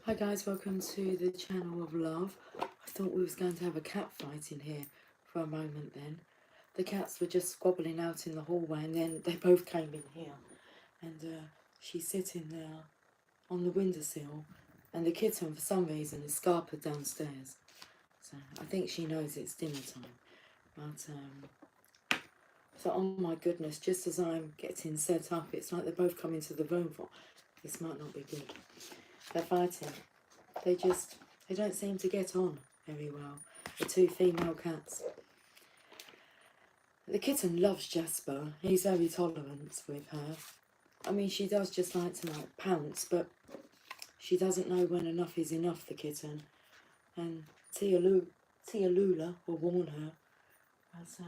Hi guys, welcome to the channel of love. I thought we was going to have a cat fight in here for a moment then. The cats were just squabbling out in the hallway and then they both came in here. And she's sitting there on the windowsill and the kitten for some reason is scarpered downstairs. So I think she knows it's dinner time. But so oh my goodness, just as I'm getting set up, it's like they both come into the room for, this might not be good. They're fighting. They don't seem to get on very well, the two female cats. The kitten loves Jasper. He's very tolerant with her. I mean, she does just like to pounce, but she doesn't know when enough is enough, the kitten. And Tia Lula will warn her. As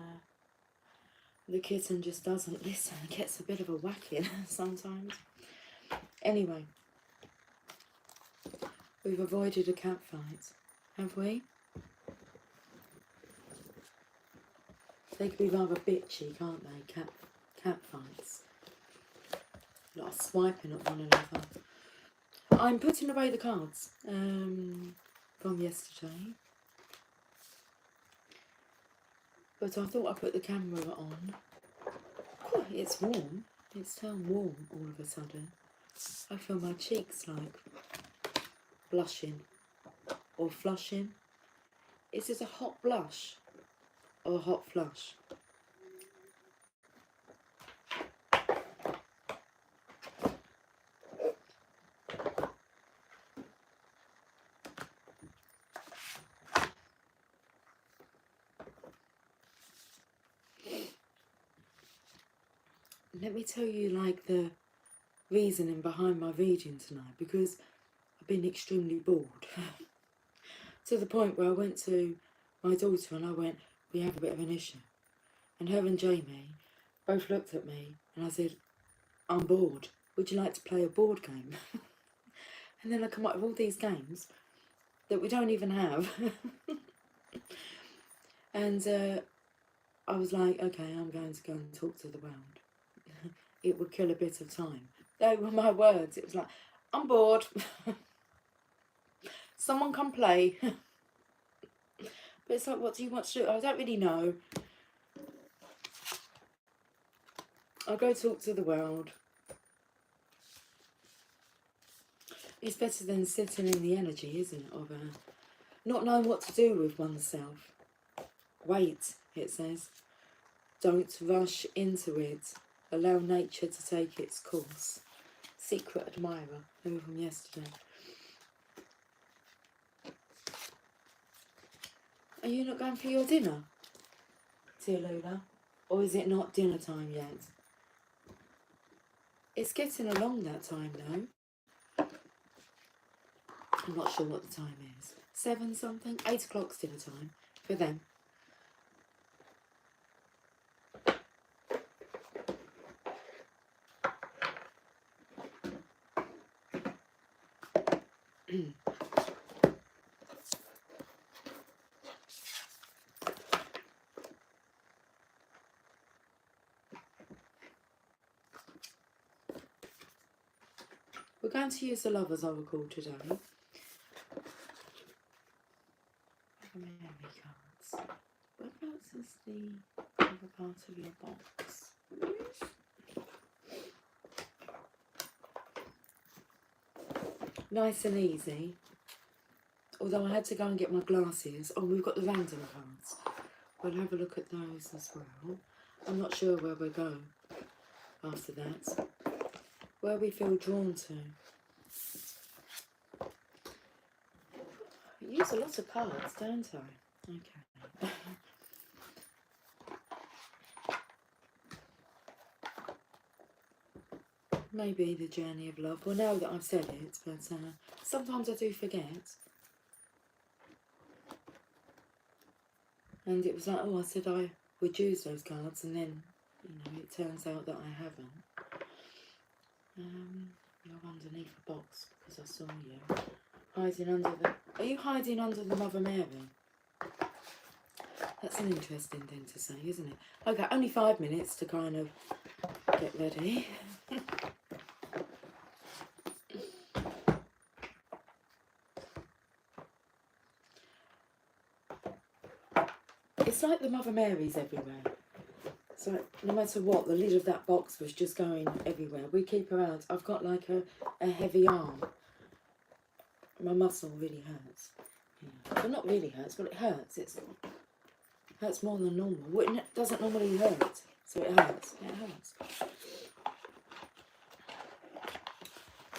the kitten just doesn't listen, gets a bit of a whacking sometimes. Anyway, we've avoided a cat fight, have we? They can be rather bitchy, can't they? Cat fights. A lot of swiping at one another. I'm putting away the cards from yesterday. But I thought I'd put the camera on. Oh, it's warm. It's turned warm all of a sudden. I feel my cheeks like blushing or flushing. Is it a hot blush or a hot flush? Let me tell you like the reasoning behind my reading tonight, because I've been extremely bored. To the point where I went to my daughter and I went, we have a bit of an issue. And her and Jamie both looked at me and I said, I'm bored. Would you like to play a board game? And then I come up with all these games that we don't even have. And I was like, okay, I'm going to go and talk to the world. It would kill a bit of time. They were my words. It was like, I'm bored. Someone come play. But it's like, what do you want to do? I don't really know. I'll go talk to the world. It's better than sitting in the energy, isn't it, of not knowing what to do with oneself. Wait, it says. Don't rush into it. Allow nature to take its course. Secret Admirer, they were from yesterday. Are you not going for your dinner, Tia Lula? Or is it not dinner time yet? It's getting along that time though. I'm not sure what the time is. 7 something? 8 o'clock's dinner time for them. We're going to use the Lovers Oracle today. Memory cards. Whereabouts is the other part of your box? Nice and easy. Although I had to go and get my glasses. Oh, we've got the random cards. We'll have a look at those as well. I'm not sure where we'll go after that. Where we feel drawn to. I use a lot of cards, don't I? Okay. Maybe the journey of love. Well, now that I've said it, but sometimes I do forget. And it was like, oh, I said I would use those cards, and then, you know, it turns out that I haven't. You're underneath the box because I saw you. Hiding under the... Are you hiding under the Mother Mary? That's an interesting thing to say, isn't it? Okay, only 5 minutes to kind of get ready. It's like the Mother Mary's everywhere. So no matter what, the lid of that box was just going everywhere. We keep her out. I've got like a heavy arm. My muscle really hurts. Yeah. Well, not really hurts, but it hurts. It hurts more than normal. Well, it doesn't normally hurt, so it hurts. It hurts.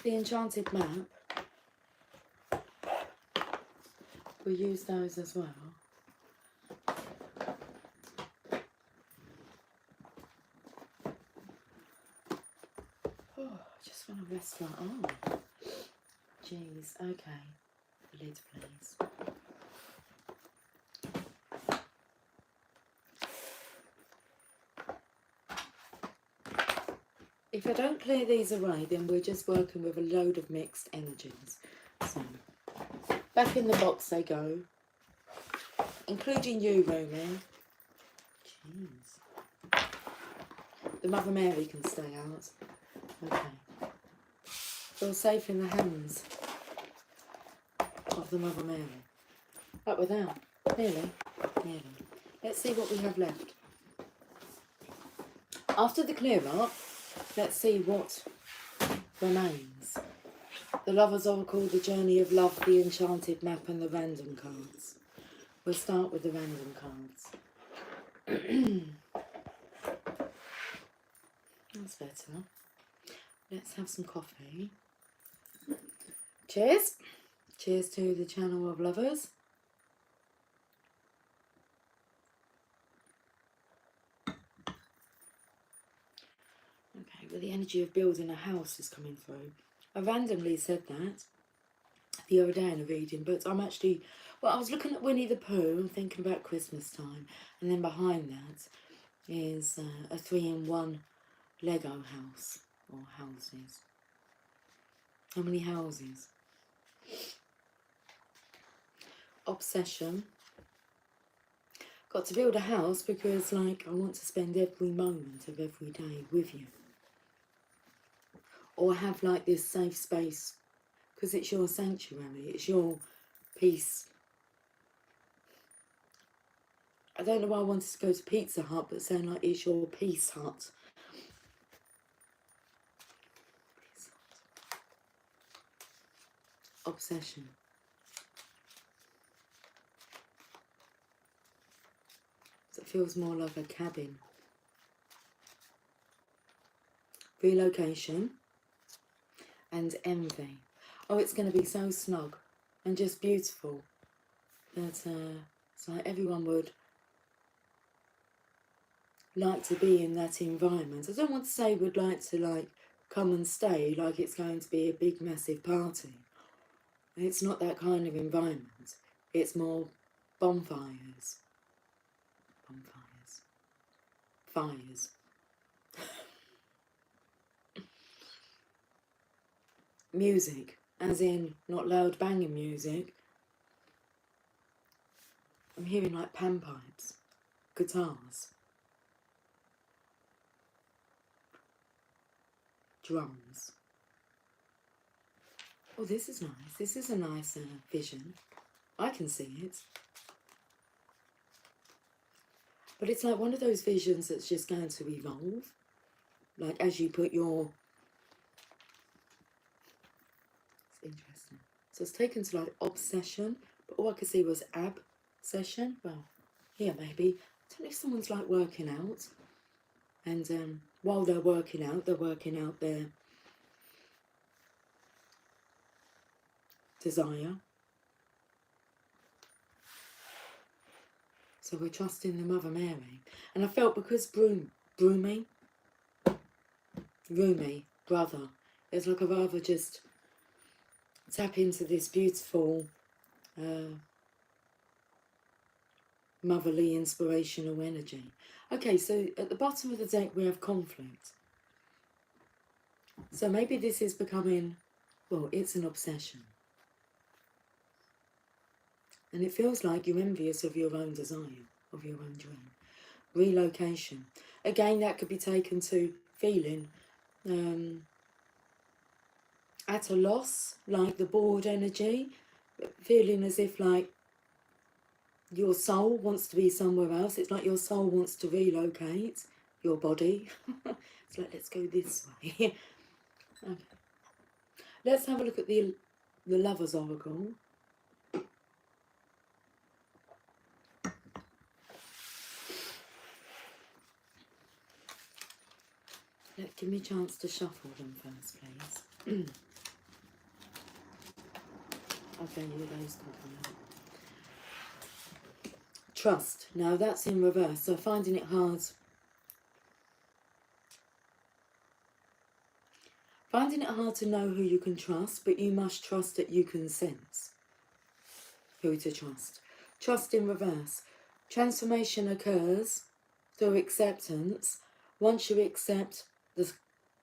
The enchanted map. We use those as well. Oh, I just want to rest my arm. Jeez, okay. Lid, please. If I don't clear these away, then we're just working with a load of mixed energies. So, back in the box they go, including you, Romy. Jeez. The Mother Mary can stay out. Okay. Feel safe in the hands of the Mother Mary. But without. Nearly. Nearly. Let's see what we have left. After the clear up, let's see what remains. The Lover's Oracle, the Journey of Love, the Enchanted Map, and the random cards. We'll start with the random cards. That's better. Let's have some coffee. Cheers. Cheers to the Channel of Lovers. Okay, well, the energy of building a house is coming through. I randomly said that the other day in a reading, but I'm actually, well, I was looking at Winnie the Pooh and thinking about Christmas time, and then behind that is a 3-in-1 Lego house, or houses. How many houses? Obsession. Got to build a house because, like, I want to spend every moment of every day with you. Or have, like, this safe space, because it's your sanctuary, it's your peace. I don't know why I wanted to go to Pizza Hut, but saying, like, it's your peace hut. Obsession. So it feels more like a cabin. Relocation. And envy. Oh, it's going to be so snug and just beautiful that it's like everyone would like to be in that environment. I don't want to say would like to, like, come and stay, like it's going to be a big massive party. It's not that kind of environment. It's more bonfires. Bonfires. Fires. Music, as in not loud banging music. I'm hearing like panpipes, guitars, drums. Oh, this is nice. This is a nice vision. I can see it. But it's like one of those visions that's just going to evolve. Like as you put your... It's interesting. So it's taken to like obsession, but all I could see was ab-session. Well, here maybe. I don't know if someone's like working out. And while they're working out their desire. So we're trusting the Mother Mary. And I felt because Rumi, brother, it's like I'd rather just tap into this beautiful motherly inspirational energy. Okay, so at the bottom of the deck we have conflict. So maybe this is becoming, well, it's an obsession. And it feels like you're envious of your own desire, of your own dream. Relocation. Again, that could be taken to feeling at a loss, like the bored energy, feeling as if like your soul wants to be somewhere else. It's like your soul wants to relocate your body. It's like, let's go this way. Okay. Let's have a look at the Lover's Oracle. Give me a chance to shuffle them first, please. Okay, here those can come out. Trust. Now that's in reverse, so finding it hard. Finding it hard to know who you can trust, but you must trust that you can sense who to trust. Trust in reverse. Transformation occurs through acceptance. Once you accept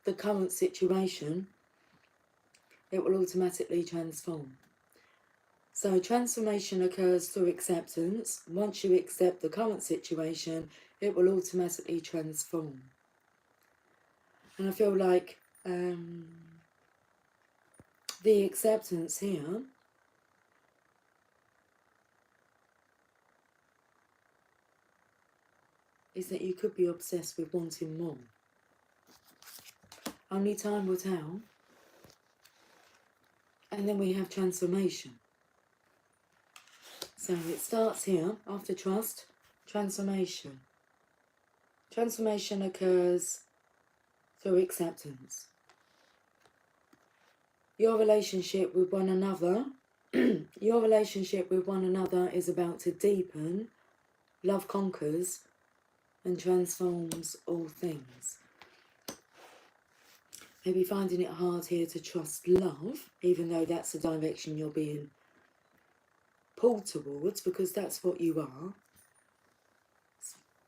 the current situation, it will automatically transform. So transformation occurs through acceptance. Once you accept the current situation, it will automatically transform. And I feel like the acceptance here is that you could be obsessed with wanting more. Only time will tell. And then we have transformation. So it starts here, after trust, transformation. Transformation occurs through acceptance. Your relationship with one another, your relationship with one another is about to deepen. Love conquers and transforms all things. Maybe finding it hard here to trust love, even though that's the direction you're being pulled towards, because that's what you are.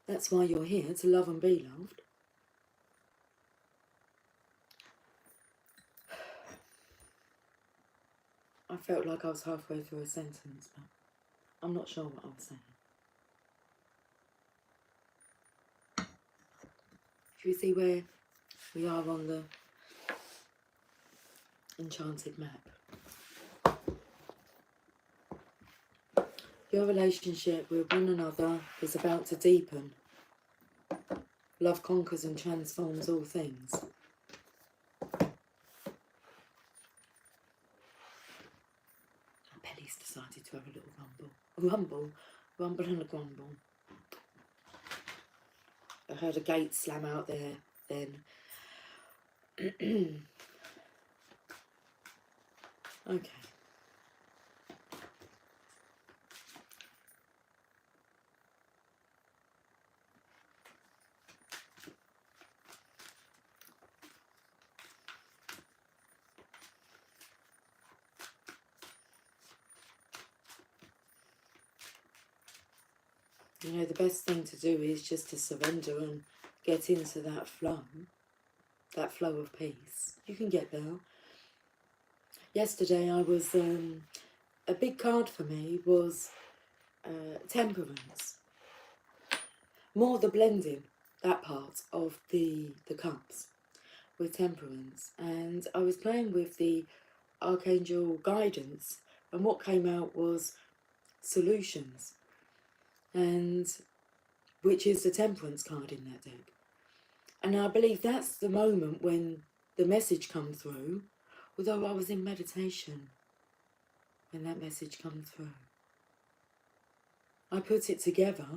That's why you're here, to love and be loved. I felt like I was halfway through a sentence, but I'm not sure what I was saying. Should we see where we are on the enchanted map? Your relationship with one another is about to deepen. Love conquers and transforms all things. My belly's decided to have a little rumble. A rumble and a grumble. I heard a gate slam out there then. Okay. You know, the best thing to do is just to surrender and get into that flow of peace. You can get there. Yesterday I was, a big card for me was temperance. More the blending, that part of the cups with temperance. And I was playing with the Archangel guidance, and what came out was solutions, and which is the temperance card in that deck. And I believe that's the moment when the message come through, although I was in meditation when that message come through. I put it together,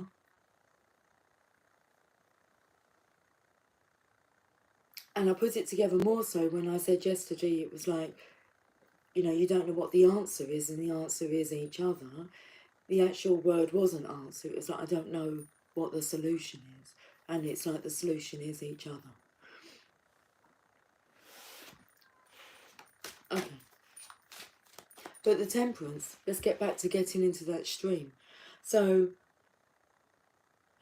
and I put it together more so when I said yesterday, it was like, you know, you don't know what the answer is, and the answer is each other. The actual word wasn't answer, it was like, I don't know what the solution is, and it's like the solution is each other. Okay. But the temperance, let's get back to getting into that stream. So,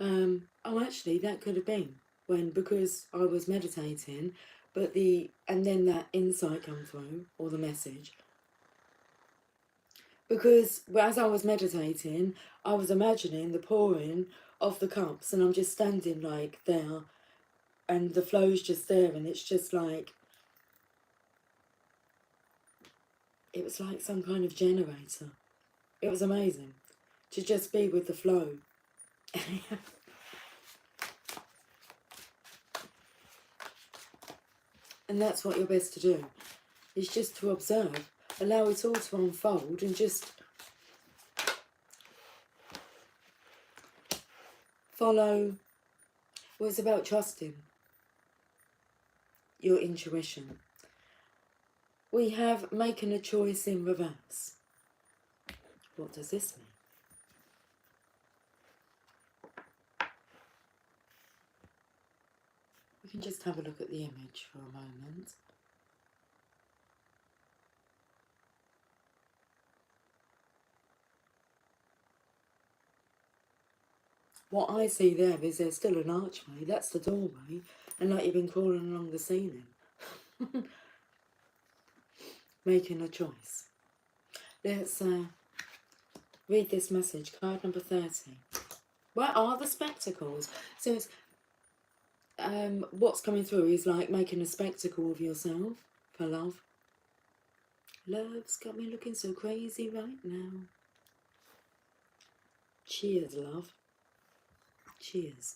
actually that could have been when, because I was meditating, and then that insight come through, or the message. Because as I was meditating, I was imagining the pouring of the cups, and I'm just standing like there, and the flow's just there, and it's just like, it was like some kind of generator. It was amazing. to just be with the flow. And that's what you're best to do, is just to observe, allow it all to unfold, and just follow. Well, it's about trusting your intuition. We have making a choice in reverse. What does this mean? We can just have a look at the image for a moment. What I see there is there's still an archway. That's the doorway. And like you've been crawling along the ceiling. Making a choice. Let's read this message. Card number 30. Where are the spectacles? So it's, what's coming through is like making a spectacle of yourself for love. Love's got me looking so crazy right now. Cheers, love. Cheers.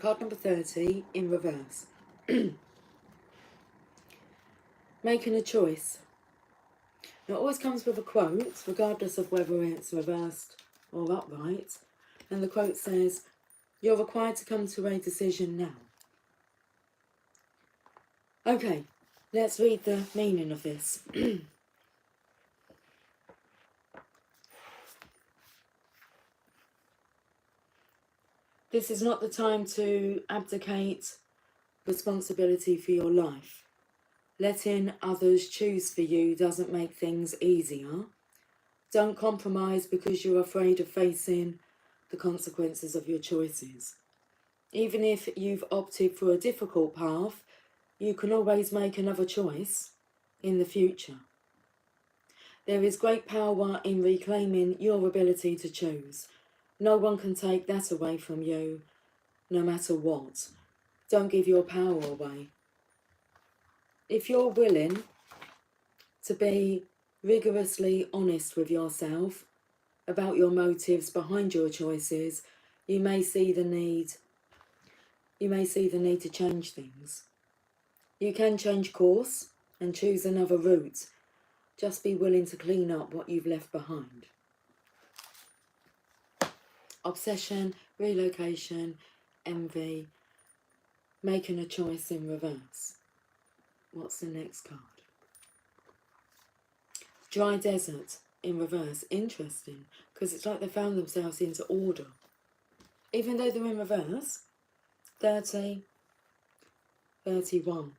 Card number 30 in reverse. Making a choice. Now, it always comes with a quote, regardless of whether it's reversed or upright. And the quote says, "You're required to come to a decision now." Okay, let's read the meaning of this. This is not the time to abdicate responsibility for your life. Letting others choose for you doesn't make things easier. Don't compromise because you're afraid of facing the consequences of your choices. Even if you've opted for a difficult path, you can always make another choice in the future. There is great power in reclaiming your ability to choose. No one can take that away from you, no matter what. Don't give your power away. If you're willing to be rigorously honest with yourself about your motives behind your choices, you may see the need to change things. You can change course and choose another route. Just be willing to clean up what you've left behind. Obsession, relocation, envy, making a choice in reverse. What's the next card? Dry desert in reverse. Interesting, because it's like they found themselves into order. Even though they're in reverse. 30, 31.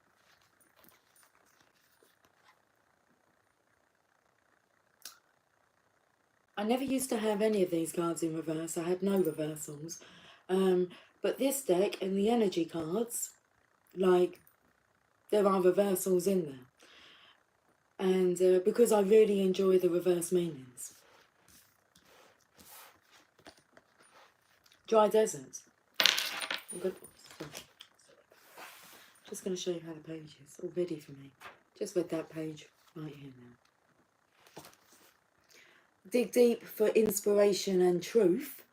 I never used to have any of these cards in reverse. I had no reversals. But this deck and the energy cards, like, there are reversals in there. And because I really enjoy the reverse meanings. Dry desert. Just going to show you how the page is. All ready for me. Just read that page right here now. Dig deep for inspiration and truth.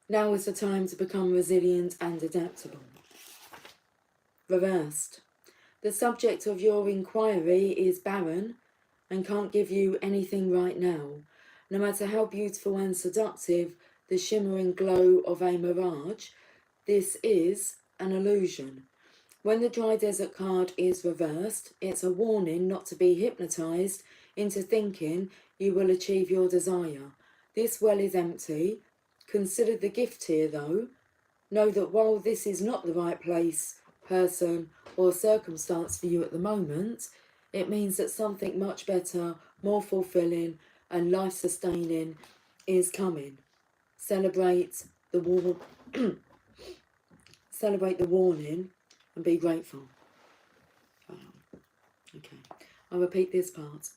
Now is the time to become resilient and adaptable. Reversed. The subject of your inquiry is barren and can't give you anything right now. No matter how beautiful and seductive the shimmering glow of a mirage, this is an illusion. When the dry desert card is reversed, it's a warning not to be hypnotized into thinking you will achieve your desire. This well is empty. Consider the gift here, though. Know that while this is not the right place, person, or circumstance for you at the moment, it means that something much better, more fulfilling, and life-sustaining is coming. Celebrate the celebrate the warning and be grateful. Okay, I'll repeat this part.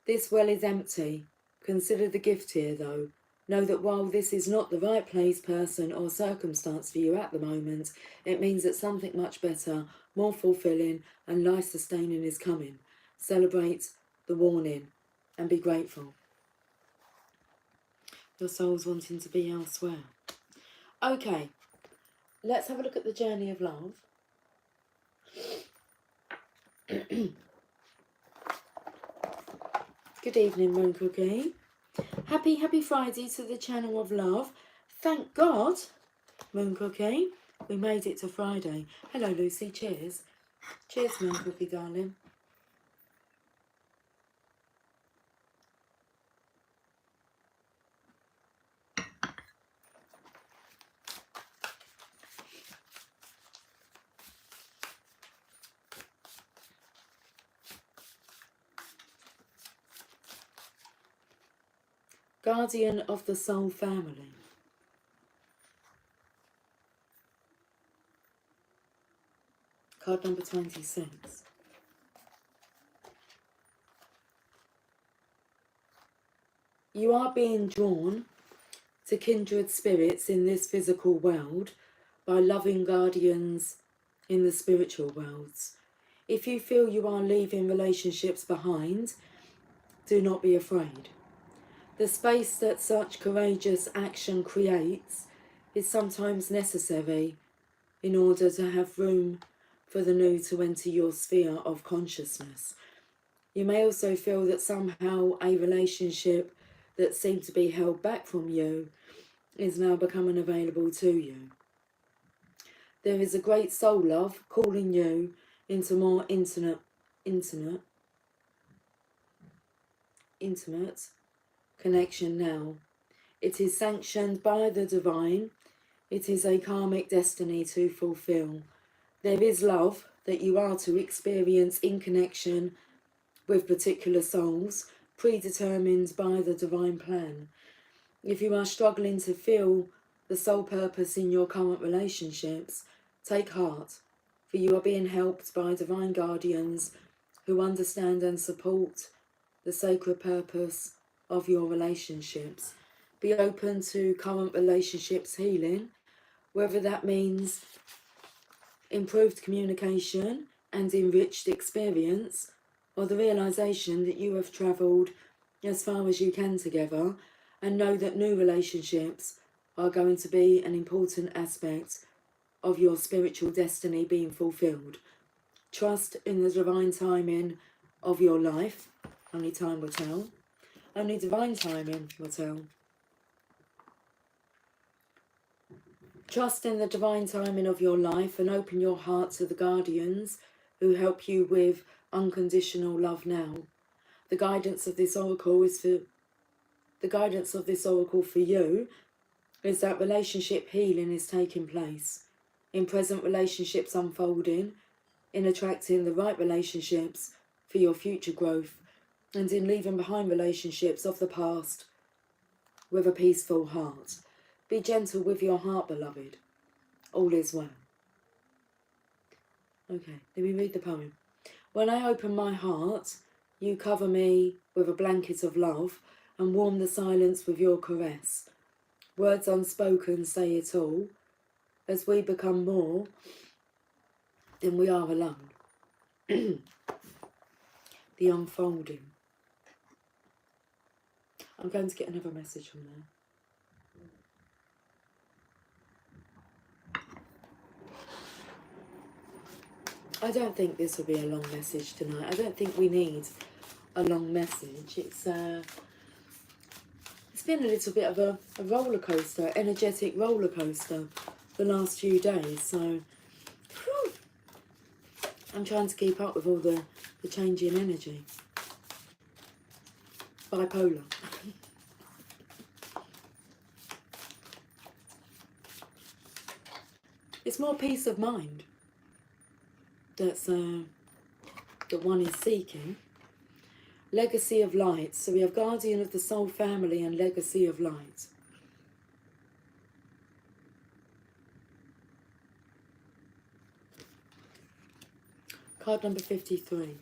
This well is empty. Consider the gift here, though. Know that while this is not the right place, person or circumstance for you at the moment, it means that something much better, more fulfilling and life-sustaining is coming. Celebrate the warning and be grateful. Your soul's wanting to be elsewhere. Okay, let's have a look at the journey of love. Good evening, Moon Cookie. Happy Friday to the channel of love. Thank God, Moon Cookie, we made it to Friday. Hello, Lucy. Cheers. Cheers, Moon Cookie, darling. Guardian of the soul family. Card number 26. You are being drawn to kindred spirits in this physical world by loving guardians in the spiritual worlds. If you feel you are leaving relationships behind, do not be afraid. The space that such courageous action creates is sometimes necessary in order to have room for the new to enter your sphere of consciousness. You may also feel that somehow a relationship that seemed to be held back from you is now becoming available to you. There is a great soul love calling you into more intimate connection now. It is sanctioned by the divine. It is a karmic destiny to fulfill. There is love that you are to experience in connection with particular souls, predetermined by the divine plan. If you are struggling to feel the soul purpose in your current relationships, take heart, for you are being helped by divine guardians who understand and support the sacred purpose of your relationships. Be open to current relationships healing, whether that means improved communication and enriched experience, or the realization that you have travelled as far as you can together, and know that new relationships are going to be an important aspect of your spiritual destiny being fulfilled. Trust in the divine timing of your life. Only time will tell. Only divine timing will tell. Trust in the divine timing of your life and open your heart to the guardians who help you with unconditional love now. The guidance of this oracle for you is that relationship healing is taking place. In present relationships unfolding, in attracting the right relationships for your future growth, and in leaving behind relationships of the past with a peaceful heart. Be gentle with your heart, beloved. All is well. Okay, let me read the poem. When I open my heart, you cover me with a blanket of love and warm the silence with your caress. Words unspoken say it all. As we become more, then we are alone. The unfolding. I'm going to get another message from there. I don't think this will be a long message tonight. I don't think we need a long message. It's been a little bit of a roller coaster, energetic roller coaster the last few days. So whew, I'm trying to keep up with all the changing energy. Bipolar. It's more peace of mind that one is seeking. Legacy of light. So we have guardian of the soul family and legacy of light. Card number 53.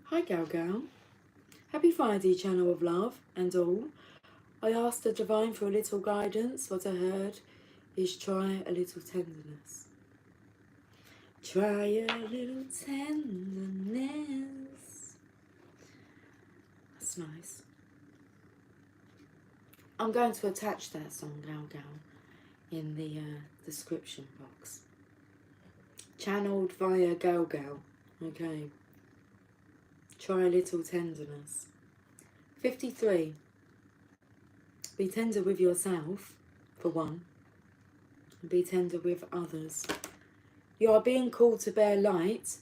Hi Gal Gal. Happy Friday, channel of love and all. I asked the divine for a little guidance. What I heard is try a little tenderness. Try a little tenderness. That's nice. I'm going to attach that song, Gal Gal, in the description box. Channeled via Gal Gal. Okay. Try a little tenderness. 53. Be tender with yourself, for one. And be tender with others. You are being called to bear light,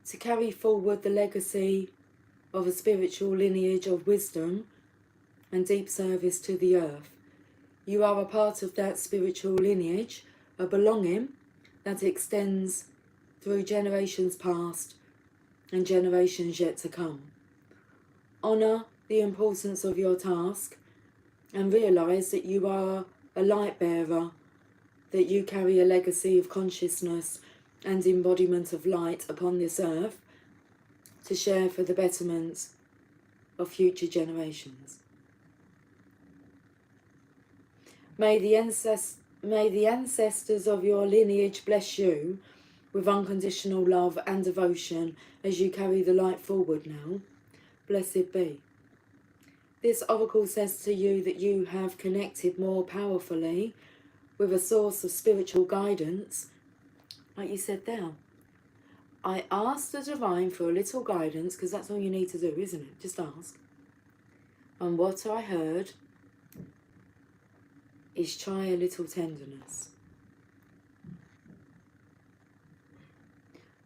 to carry forward the legacy of a spiritual lineage of wisdom and deep service to the earth. You are a part of that spiritual lineage, a belonging that extends through generations past and generations yet to come. Honour the importance of your task and realise that you are a light bearer, that you carry a legacy of consciousness and embodiment of light upon this earth to share for the betterment of future generations. May the ancestors of your lineage bless you with unconditional love and devotion as you carry the light forward now. Blessed be. This oracle says to you that you have connected more powerfully with a source of spiritual guidance, like you said there. I asked the divine for a little guidance, because that's all you need to do, isn't it? Just ask. And what I heard is try a little tenderness.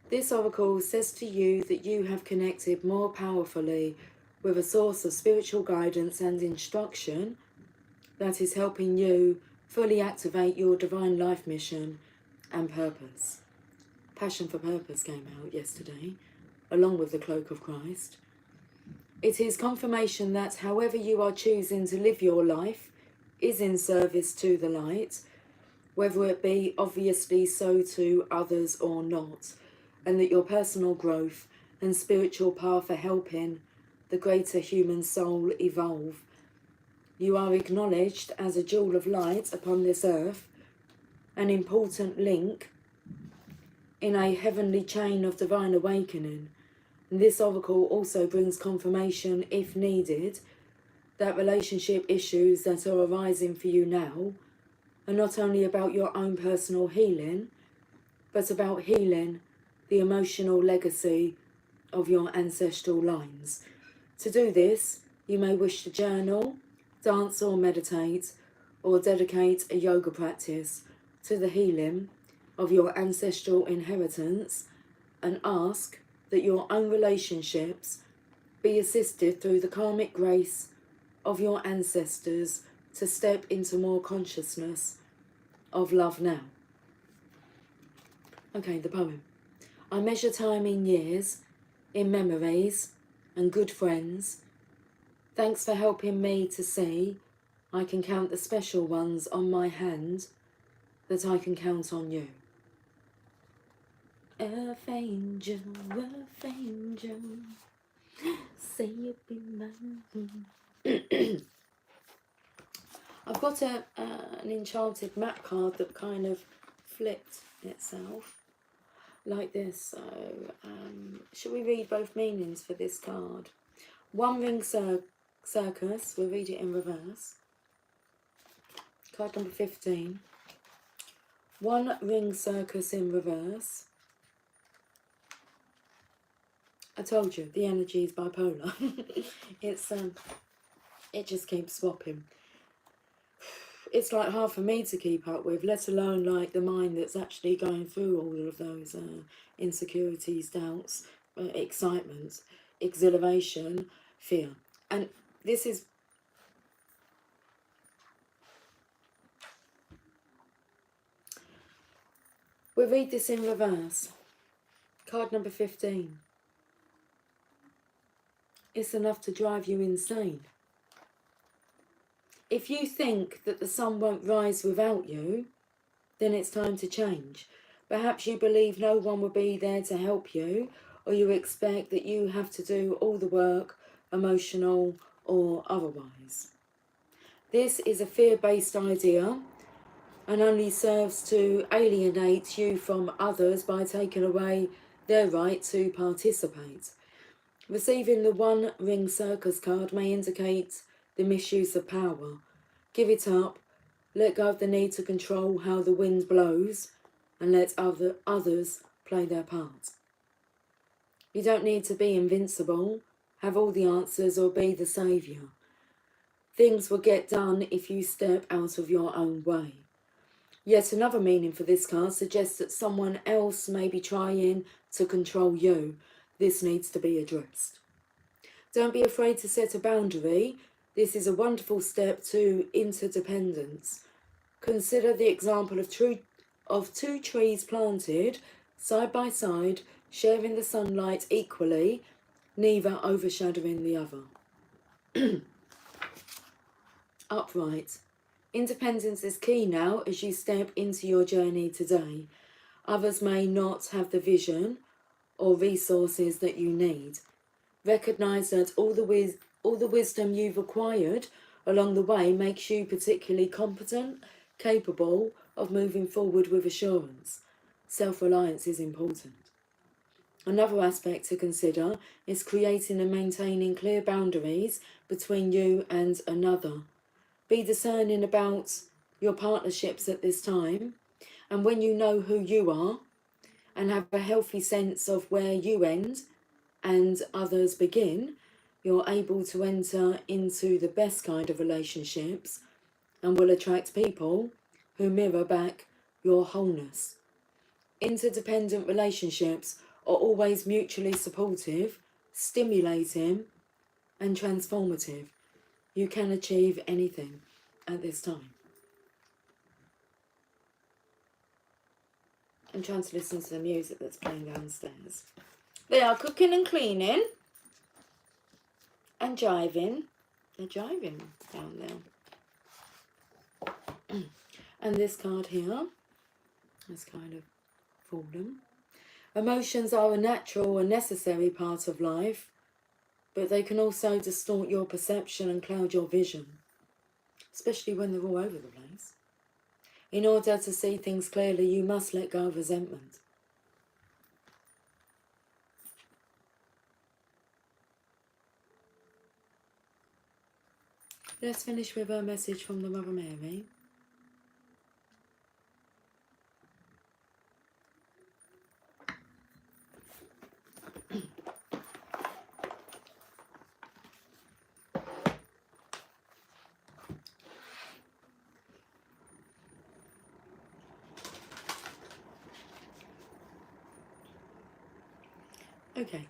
This oracle says to you that you have connected more powerfully with a source of spiritual guidance and instruction that is helping you fully activate your divine life mission and purpose. Passion for Purpose came out yesterday, along with the Cloak of Christ. It is confirmation that however you are choosing to live your life is in service to the light, whether it be obviously so to others or not, and that your personal growth and spiritual path are helping the greater human soul evolve. You are acknowledged as a jewel of light upon this earth, an important link in a heavenly chain of divine awakening. And this oracle also brings confirmation, if needed, that relationship issues that are arising for you now are not only about your own personal healing, but about healing the emotional legacy of your ancestral lines. To do this, you may wish to journal, dance or meditate, or dedicate a yoga practice to the healing of your ancestral inheritance, and ask that your own relationships be assisted through the karmic grace of your ancestors to step into more consciousness of love now. Okay, the poem. I measure time in years, in memories, and good friends. Thanks for helping me to see I can count the special ones on my hand, that I can count on you. Earth angel, say you be mine. I've got an enchanted map card that kind of flipped itself like this. So, should we read both meanings for this card? One ring circus, we'll read it in reverse. Card number 15. One ring circus in reverse. I told you, the energy is bipolar. It just keeps swapping. It's like hard for me to keep up with, let alone like the mind that's actually going through all of those insecurities, doubts, excitement, exhilaration, fear. And this is... We'll read this in reverse. Card number 15. It's enough to drive you insane. If you think that the sun won't rise without you, then it's time to change. Perhaps you believe no one will be there to help you, or you expect that you have to do all the work, emotional or otherwise. This is a fear-based idea and only serves to alienate you from others by taking away their right to participate. Receiving the One Ring Circus card may indicate the misuse of power. Give it up, let go of the need to control how the wind blows, and let others play their part. You don't need to be invincible, have all the answers, or be the saviour. Things will get done if you step out of your own way. Yet another meaning for this card suggests that someone else may be trying to control you. This needs to be addressed. Don't be afraid to set a boundary. This is a wonderful step to interdependence. Consider the example of two trees planted side by side, sharing the sunlight equally, neither overshadowing the other. Upright. Independence is key now as you step into your journey today. Others may not have the vision or resources that you need. Recognise that all the wisdom you've acquired along the way makes you particularly competent, capable of moving forward with assurance. Self-reliance is important. Another aspect to consider is creating and maintaining clear boundaries between you and another. Be discerning about your partnerships at this time, and when you know who you are and have a healthy sense of where you end and others begin, you're able to enter into the best kind of relationships and will attract people who mirror back your wholeness. Interdependent relationships are always mutually supportive, stimulating, and transformative. You can achieve anything at this time. I'm trying to listen to the music that's playing downstairs. They are cooking and cleaning and jiving. They're jiving down there. And this card here has kind of fallen. Emotions are a natural and necessary part of life, but they can also distort your perception and cloud your vision, especially when they're all over the place. In order to see things clearly, you must let go of resentment. Let's finish with a message from the Mother Mary. Okay.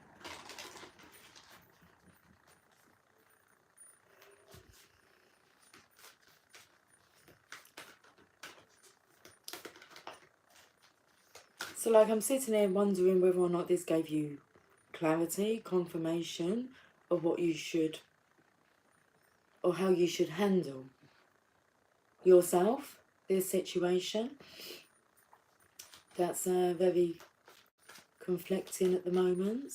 So like I'm sitting here wondering whether or not this gave you clarity, confirmation of what you should or how you should handle yourself, this situation. That's very conflicting at the moment.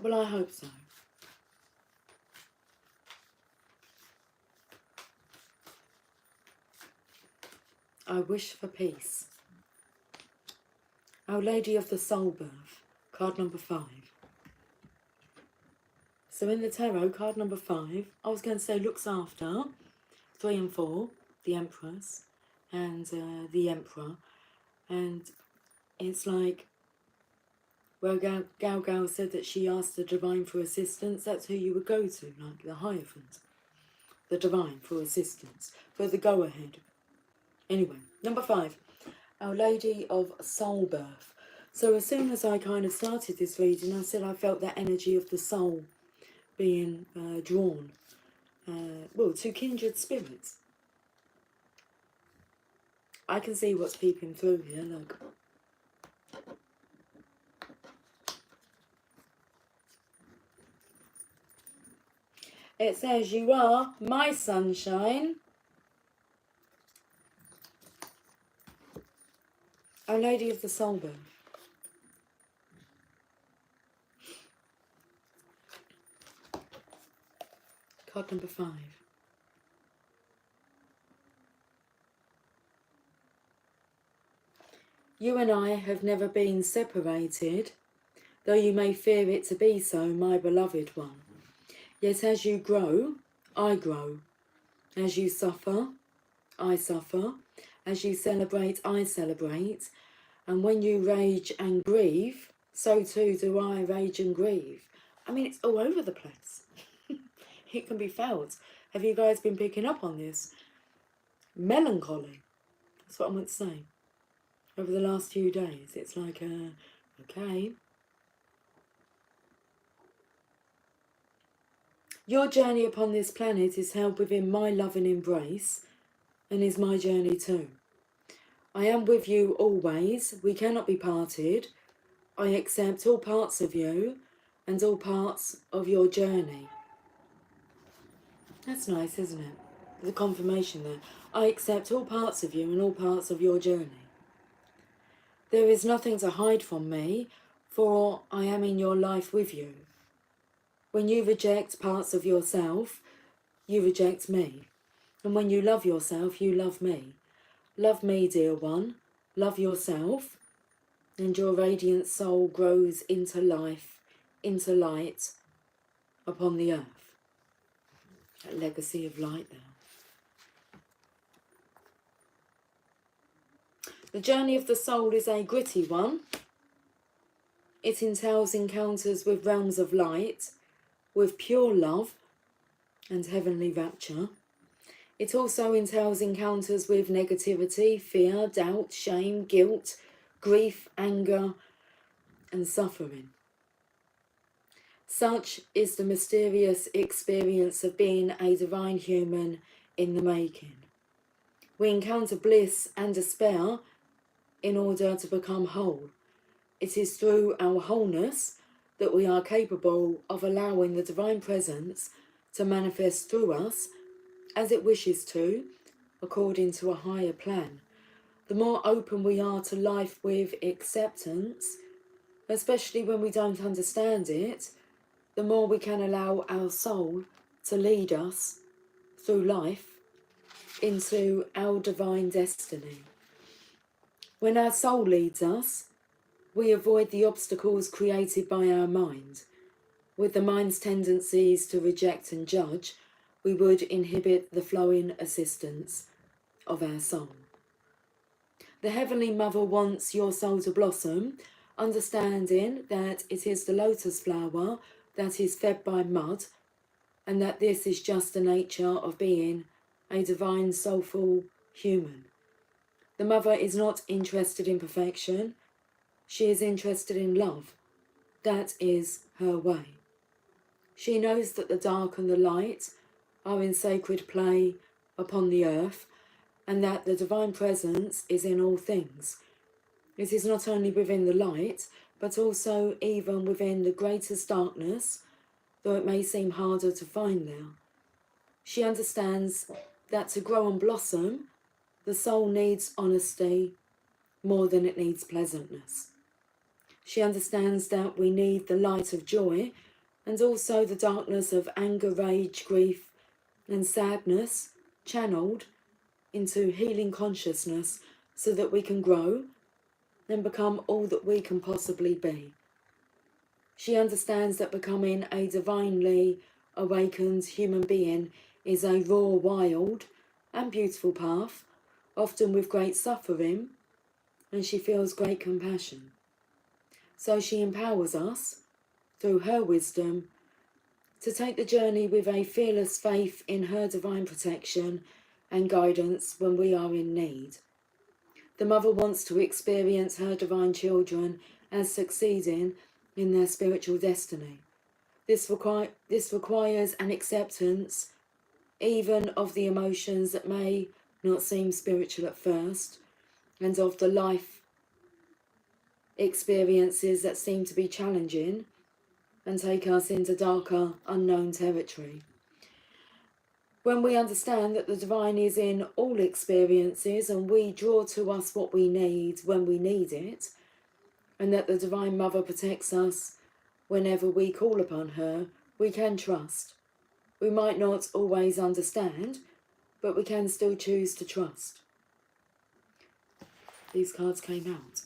Well, I hope so. I wish for peace. Our Lady of the Soul Birth, card number 5. So in the tarot, card number 5, I was going to say looks after 3 and 4, the Empress and the Emperor. And it's like, well, Gal said that she asked the Divine for assistance. That's who you would go to, like the Hierophant. The Divine for assistance, for the go-ahead. Anyway, number 5, Our Lady of Soul Birth. So as soon as I kind of started this reading, I said I felt that energy of the soul being drawn, well, to kindred spirits. I can see what's peeping through here, look. It says, you are my sunshine. Our Lady of the Soul Birth. Card card number 5. You and I have never been separated, though you may fear it to be so, my beloved one. Yet as you grow, I grow. As you suffer, I suffer. As you celebrate, I celebrate. And when you rage and grieve, so too do I rage and grieve. I mean, it's all over the place. It can be felt. Have you guys been picking up on this? Melancholy. That's what I want to say. Over the last few days, it's like, okay. Your journey upon this planet is held within my loving embrace, and is my journey too. I am with you always. We cannot be parted. I accept all parts of you and all parts of your journey. That's nice, isn't it? The confirmation there. I accept all parts of you and all parts of your journey. There is nothing to hide from me, for I am in your life with you. When you reject parts of yourself, you reject me. And when you love yourself, you love me. Love me, dear one. Love yourself. And your radiant soul grows into life, into light upon the earth. That legacy of light there. The journey of the soul is a gritty one. It entails encounters with realms of light, with pure love and heavenly rapture. It also entails encounters with negativity, fear, doubt, shame, guilt, grief, anger, and suffering. Such is the mysterious experience of being a divine human in the making. We encounter bliss and despair in order to become whole. It is through our wholeness that we are capable of allowing the divine presence to manifest through us as it wishes to, according to a higher plan. The more open we are to life with acceptance, especially when we don't understand it, the more we can allow our soul to lead us through life into our divine destiny. When our soul leads us, we avoid the obstacles created by our mind. With the mind's tendencies to reject and judge, we would inhibit the flowing assistance of our soul. The Heavenly Mother wants your soul to blossom, understanding that it is the lotus flower that is fed by mud, and that this is just the nature of being a divine, soulful human. The Mother is not interested in perfection. She is interested in love. That is her way. She knows that the dark and the light are in sacred play upon the earth, and that the divine presence is in all things. It is not only within the light, but also even within the greatest darkness, though it may seem harder to find there. She understands that to grow and blossom, the soul needs honesty more than it needs pleasantness. She understands that we need the light of joy and also the darkness of anger, rage, grief, and sadness channeled into healing consciousness so that we can grow and become all that we can possibly be. She understands that becoming a divinely awakened human being is a raw, wild, and beautiful path, often with great suffering, and she feels great compassion. So she empowers us, through her wisdom, to take the journey with a fearless faith in her divine protection and guidance when we are in need. The Mother wants to experience her divine children as succeeding in their spiritual destiny. This requires an acceptance even of the emotions that may not seem spiritual at first, and of the life experiences that seem to be challenging and take us into darker, unknown territory. When we understand that the divine is in all experiences and we draw to us what we need when we need it, and that the Divine Mother protects us whenever we call upon her, we can trust We might not always understand, but we can still choose to trust. These cards came out.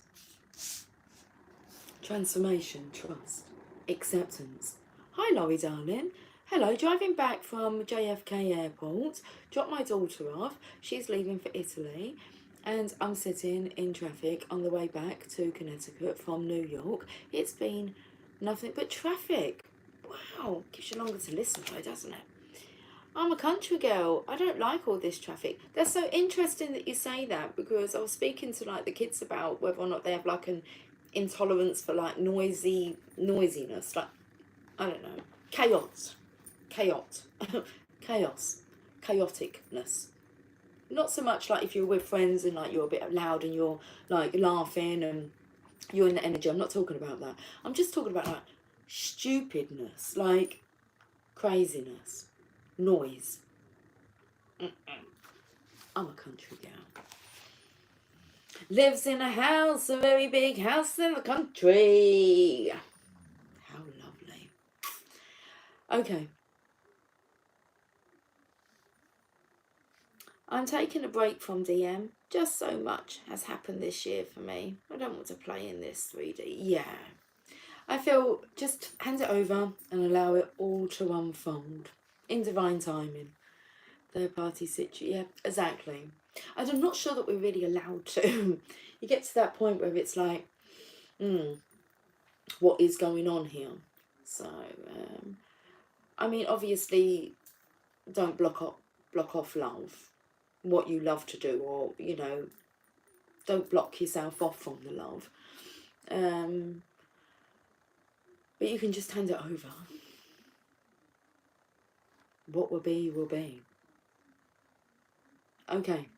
Transformation, trust, acceptance. Hi Laurie darling. Hello, driving back from JFK Airport. Dropped my daughter off. She's leaving for Italy. And I'm sitting in traffic on the way back to Connecticut from New York. It's been nothing but traffic. Wow, gives you longer to listen though, doesn't it? I'm a country girl. I don't like all this traffic. That's so interesting that you say that, because I was speaking to like the kids about whether or not they have like an intolerance for like noisiness, like, I don't know, chaos, chaoticness. Not so much like if you're with friends and like you're a bit loud and you're like laughing and you're in the energy. I'm not talking about that. I'm just talking about like stupidness, like craziness, noise. I'm a country girl. Lives in a house, a very big house in the country. How lovely. Okay. I'm taking a break from DM. Just so much has happened this year for me. I don't want to play in this 3D. Yeah. I feel just hand it over and allow it all to unfold in divine timing. Third party situation. Yeah, exactly. And I'm not sure that we're really allowed to. You get to that point where it's like, what is going on here? So, I mean, obviously, don't block off love, what you love to do, or, you know, don't block yourself off from the love. But you can just hand it over. What will be, will be. Okay.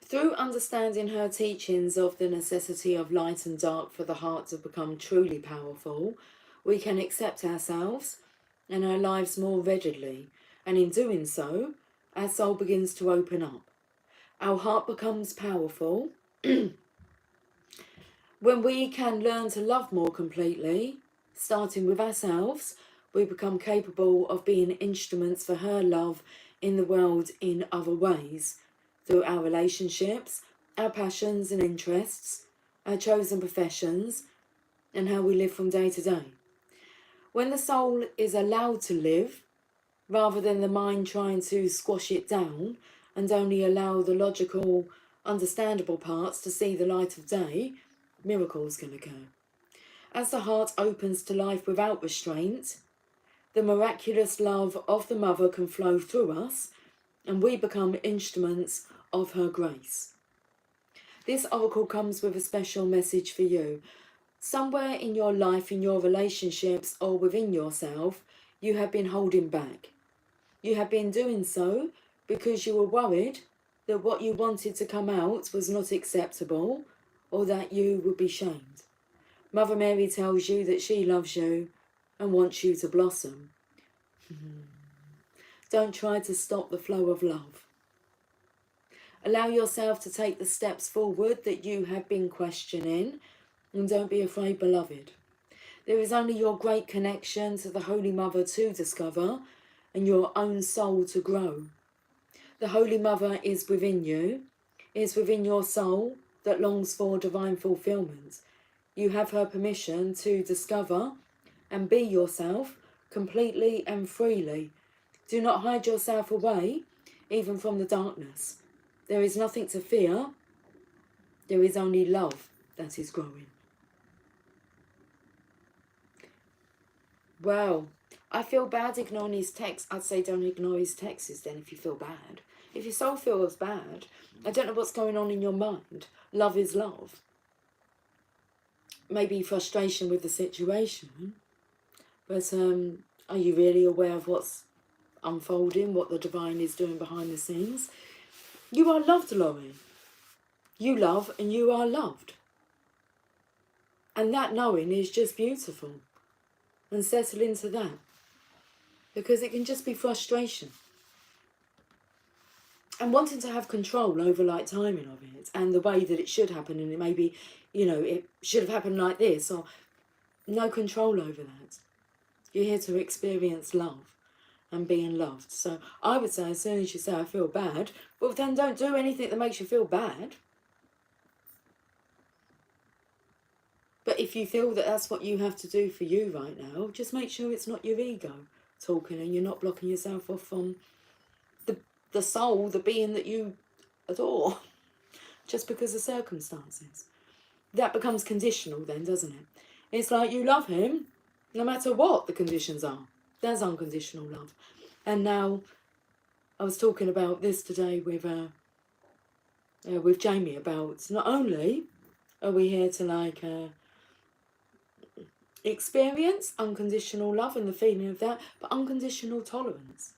Through understanding her teachings of the necessity of light and dark for the heart to become truly powerful, we can accept ourselves and our lives more readily, and in doing so, our soul begins to open up. Our heart becomes powerful. When we can learn to love more completely, starting with ourselves, we become capable of being instruments for her love in the world in other ways, through our relationships, our passions and interests, our chosen professions, and how we live from day to day. When the soul is allowed to live, rather than the mind trying to squash it down and only allow the logical, understandable parts to see the light of day, miracles can occur. As the heart opens to life without restraint, the miraculous love of the mother can flow through us, and we become instruments of her grace. This oracle comes with a special message for you. Somewhere in your life, in your relationships, or within yourself, you have been holding back. You have been doing so because you were worried that what you wanted to come out was not acceptable, or that you would be shamed. Mother Mary tells you that she loves you and wants you to blossom. Don't try to stop the flow of love. Allow yourself to take the steps forward that you have been questioning, and don't be afraid, beloved. There is only your great connection to the Holy Mother to discover, and your own soul to grow. The Holy Mother is within you, is within your soul that longs for divine fulfillment. You have her permission to discover and be yourself completely and freely. Do not hide yourself away, even from the darkness. There is nothing to fear. There is only love that is growing. Well, I feel bad ignoring his texts. I'd say don't ignore his texts then if you feel bad. If your soul feels bad, I don't know what's going on in your mind. Love is love. Maybe frustration with the situation. But are you really aware of what's unfolding, what the divine is doing behind the scenes? You are loved, Laurie. You love and you are loved. And that knowing is just beautiful. And settle into that. Because it can just be frustration. and wanting to have control over like timing of it and the way that it should happen, and it maybe, you know, it should have happened like this, or no control over that. You're here to experience love and being loved. So I would say, as soon as you say I feel bad, well then don't do anything that makes you feel bad. But if you feel that that's what you have to do for you right now, just make sure it's not your ego talking, and you're not blocking yourself off from the soul, the being that you adore, just because of circumstances. That becomes conditional then, doesn't it? It's like you love him no matter what the conditions are. That's unconditional love. And now, I was talking about this today with Jamie about, not only are we here to like experience unconditional love and the feeling of that, but unconditional tolerance.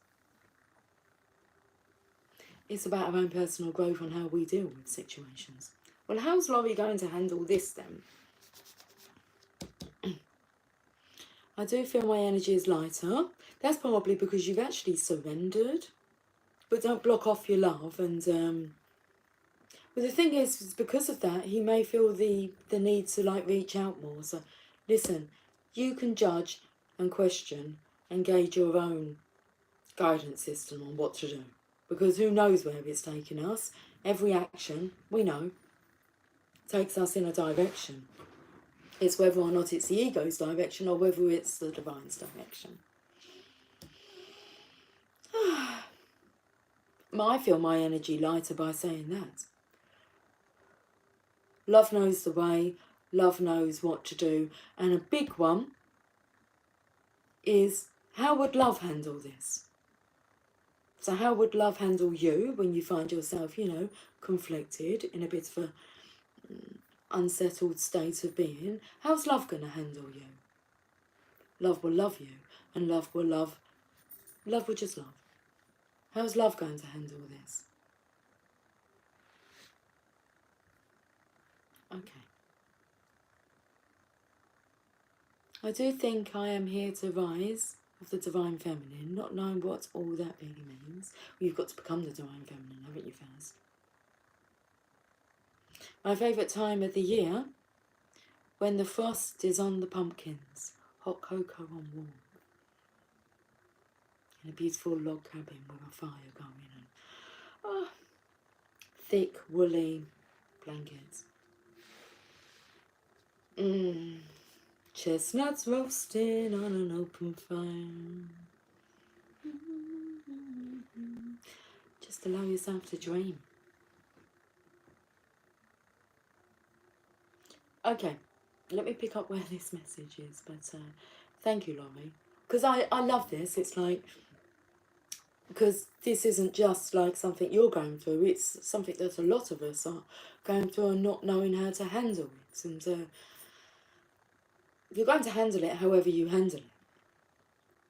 It's about our own personal growth on how we deal with situations. Well, how's Laurie going to handle this then? I do feel my energy is lighter. That's probably because you've actually surrendered. But don't block off your love. And well, the thing is because of that, he may feel the need to like reach out more. So listen, you can judge and question and gauge your own guidance system on what to do. Because who knows where it's taking us. Every action, we know, takes us in a direction. It's whether or not it's the ego's direction or whether it's the divine's direction. I feel my energy lighter by saying that. Love knows the way, love knows what to do, and a big one is, how would love handle this? So how would love handle you when you find yourself, you know, conflicted, in a bit of a unsettled state of being? How's love going to handle you? Love will love you, and love will just love. How's love going to handle this? Okay. I do think I am here to rise of the Divine Feminine, not knowing what all that really means. Well, you've got to become the Divine Feminine, haven't you, first? My favourite time of the year, when the frost is on the pumpkins, hot cocoa on warm, in a beautiful log cabin with a fire going, and thick woolly blankets. Chestnuts roasting on an open fire. Just allow yourself to dream. Okay, let me pick up where this message is, but thank you, Laurie. Because I love this. It's like, because this isn't just like something you're going through, it's something that a lot of us are going through and not knowing how to handle it. And you're going to handle it however you handle it.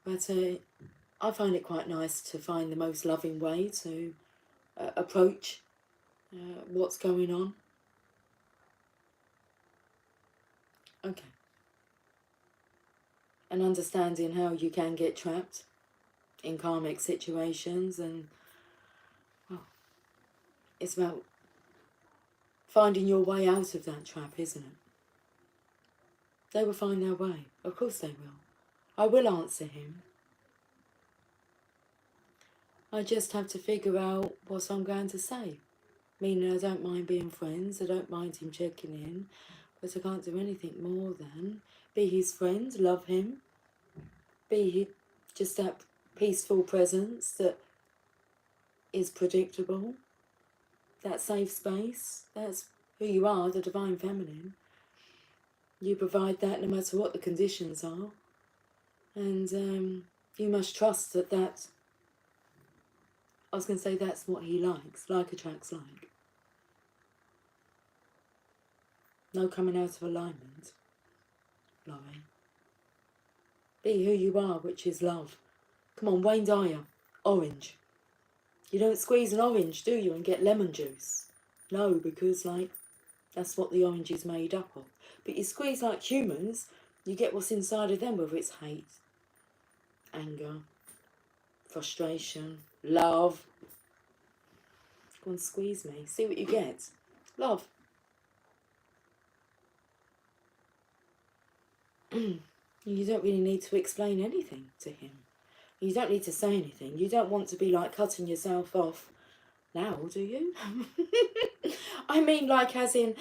But I find it quite nice to find the most loving way to approach what's going on. Okay. And understanding how you can get trapped in karmic situations, and well, it's about finding your way out of that trap, isn't it? They will find their way. Of course they will. I will answer him. I just have to figure out what I'm going to say. Meaning I don't mind being friends, I don't mind him checking in, but I can't do anything more than be his friend, love him, be just that peaceful presence that is predictable, that safe space. That's who you are, the Divine Feminine. You provide that no matter what the conditions are. And you must trust that I was going to say that's what he likes. Like attracts like. No coming out of alignment, Laurie. Be who you are, which is love. Come on, Wayne Dyer. Orange. You don't squeeze an orange, do you, and get lemon juice? No, because, like, that's what the orange is made up of. But you squeeze like humans, you get what's inside of them, whether it's hate, anger, frustration, love. Go and squeeze me. See what you get. Love. You don't really need to explain anything to him. You don't need to say anything. You don't want to be like cutting yourself off now, do you? I mean, like, as in,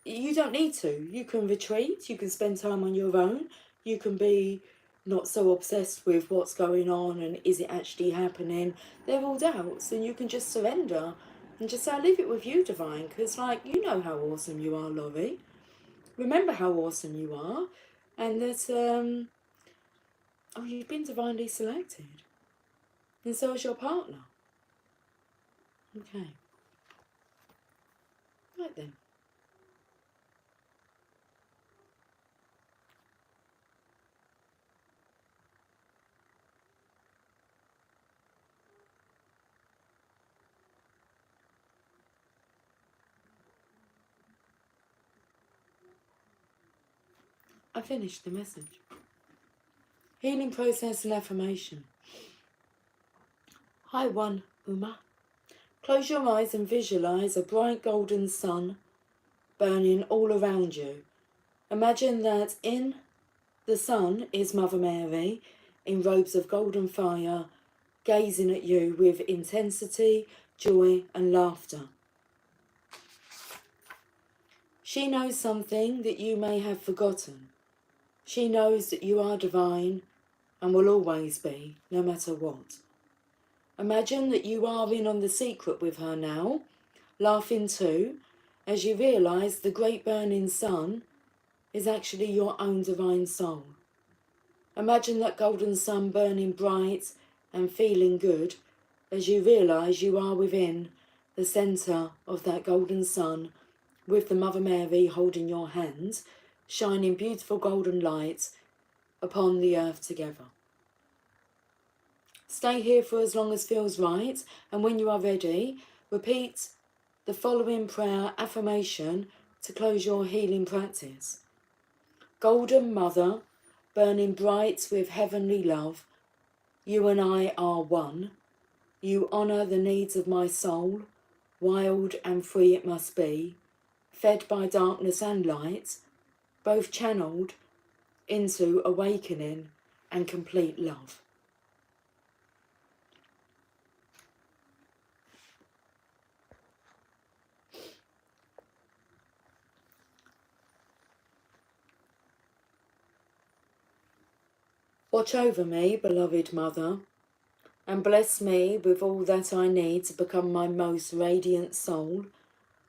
you don't need to. You can retreat. You can spend time on your own. You can be not so obsessed with what's going on and is it actually happening. They're all doubts, and you can just surrender and just say, I leave it with you, Divine, because, like, you know how awesome you are, Laurie. Remember how awesome you are, and that, oh, you've been divinely selected, and so is your partner. Okay. Right then. I finished the message. Healing process and affirmation. Hi, One Uma. Close your eyes and visualize a bright golden sun burning all around you. Imagine that in the sun is Mother Mary in robes of golden fire, gazing at you with intensity, joy, and laughter. She knows something that you may have forgotten. She knows that you are divine and will always be, no matter what. Imagine that you are in on the secret with her now, laughing too, as you realise the great burning sun is actually your own divine soul. Imagine that golden sun burning bright and feeling good as you realise you are within the centre of that golden sun with the Mother Mary holding your hand, shining beautiful golden light upon the earth together. Stay here for as long as feels right, and when you are ready, repeat the following prayer affirmation to close your healing practice. Golden Mother, burning bright with heavenly love, you and I are one. You honour the needs of my soul, wild and free it must be, fed by darkness and light, both channelled into awakening and complete love. Watch over me, beloved Mother, and bless me with all that I need to become my most radiant soul,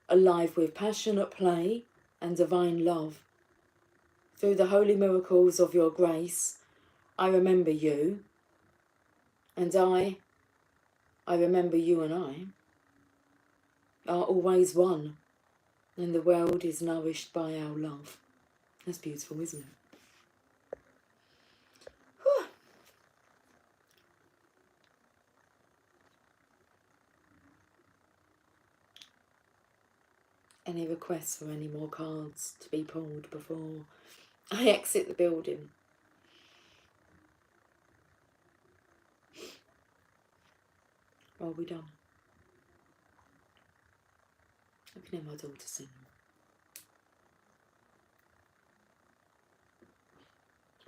alive with passionate play and divine love. Through the holy miracles of your grace, I remember you, and I remember you and I, are always one, and the world is nourished by our love. That's beautiful, isn't it? Whew. Any requests for any more cards to be pulled before I exit the building? Or are we done? I can hear my daughter sing.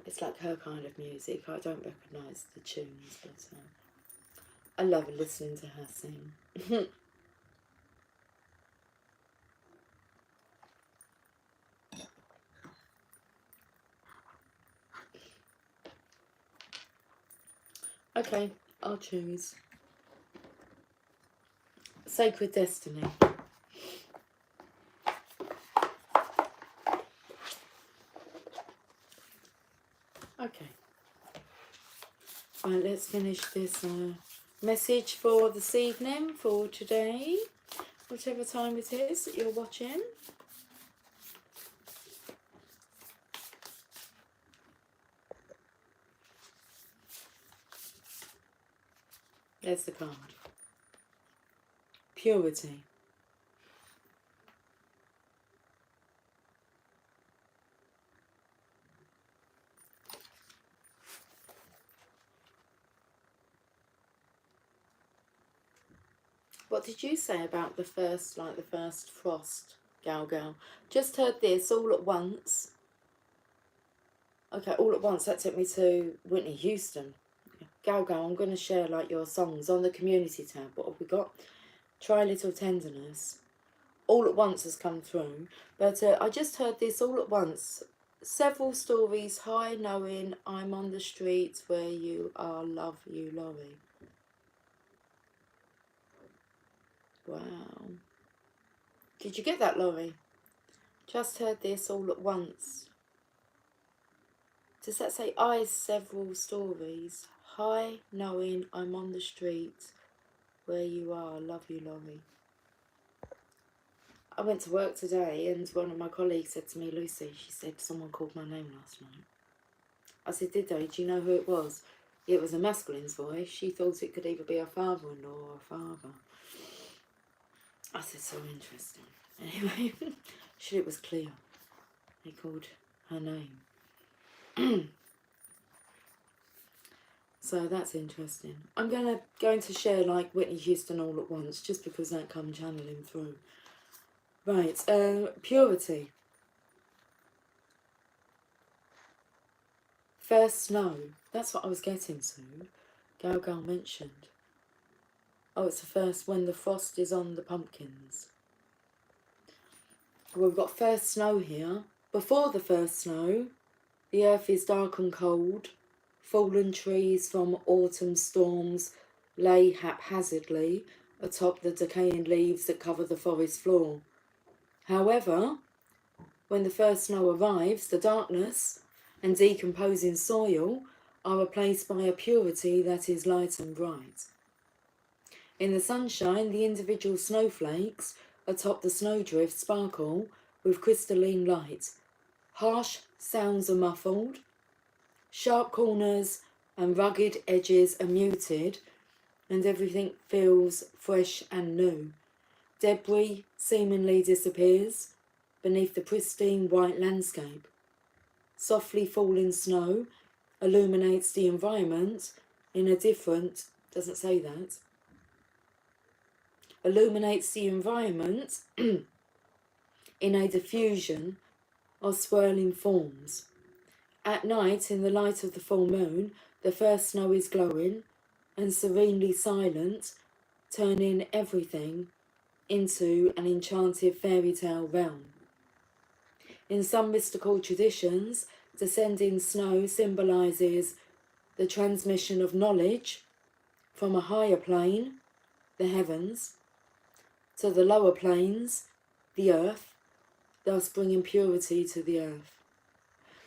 It's like her kind of music. I don't recognise the tunes, but I love listening to her sing. Okay, I'll choose. Sacred Destiny. Okay. Right, let's finish this message for this evening, for today, whatever time it is that you're watching. There's the card. Purity. What did you say about the first, like the first Frost, Gal? Just heard this all at once. Okay, all at once, that took me to Whitney Houston. Gal, I'm going to share like your songs on the community tab. What have we got? Try a Little Tenderness. All at Once has come through. But I just heard this all at once. Several stories high, knowing I'm on the streets where you are, love you, Laurie. Wow. Did you get that, Laurie? Just heard this all at once. Does that say I several stories? Hi, knowing I'm on the street where you are, love you, Laurie. I went to work today and one of my colleagues said to me, Lucy, she said, someone called my name last night. I said, did they? Do you know who it was? It was a masculine's voice. She thought it could either be her father-in-law or a father. I said, so interesting. Anyway, sure it was clear. He called her name. So that's interesting. I'm going to share like Whitney Houston all at once, just because that come channeling through. Right, purity. First snow. That's what I was getting to. Gal mentioned. Oh, it's the first when the frost is on the pumpkins. Well, we've got first snow here. Before the first snow, the earth is dark and cold. Fallen trees from autumn storms lay haphazardly atop the decaying leaves that cover the forest floor. However, when the first snow arrives, the darkness and decomposing soil are replaced by a purity that is light and bright. In the sunshine, the individual snowflakes atop the snowdrift sparkle with crystalline light. Harsh sounds are muffled, sharp corners and rugged edges are muted, and everything feels fresh and new. Debris seemingly disappears beneath the pristine white landscape. Softly falling snow illuminates the environment in a different, doesn't say that, illuminates the environment in a diffusion of swirling forms. At night, in the light of the full moon, the first snow is glowing and serenely silent, turning everything into an enchanted fairy tale realm. In some mystical traditions, descending snow symbolises the transmission of knowledge from a higher plane, the heavens, to the lower planes, the earth, thus bringing purity to the earth.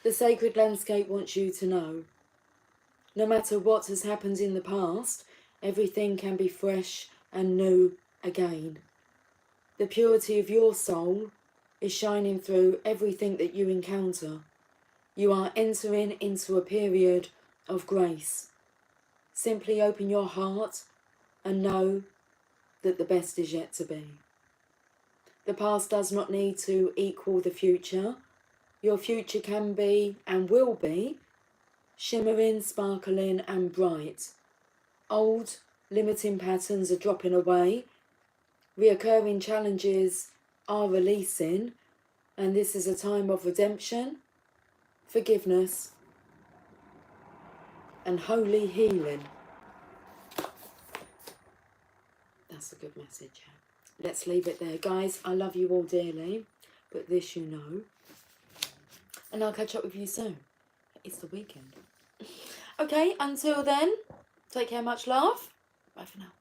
The sacred landscape wants you to know, no matter what has happened in the past, everything can be fresh and new again. The purity of your soul is shining through everything that you encounter. You are entering into a period of grace. Simply open your heart and know that the best is yet to be. The past does not need to equal the future. Your future can be and will be shimmering, sparkling and bright. Old, limiting patterns are dropping away. Reoccurring challenges are releasing, and this is a time of redemption, forgiveness and holy healing. That's a good message. Let's leave it there. Guys, I love you all dearly, but this you know. And I'll catch up with you soon. It's the weekend. Okay, until then, take care, much love. Bye for now.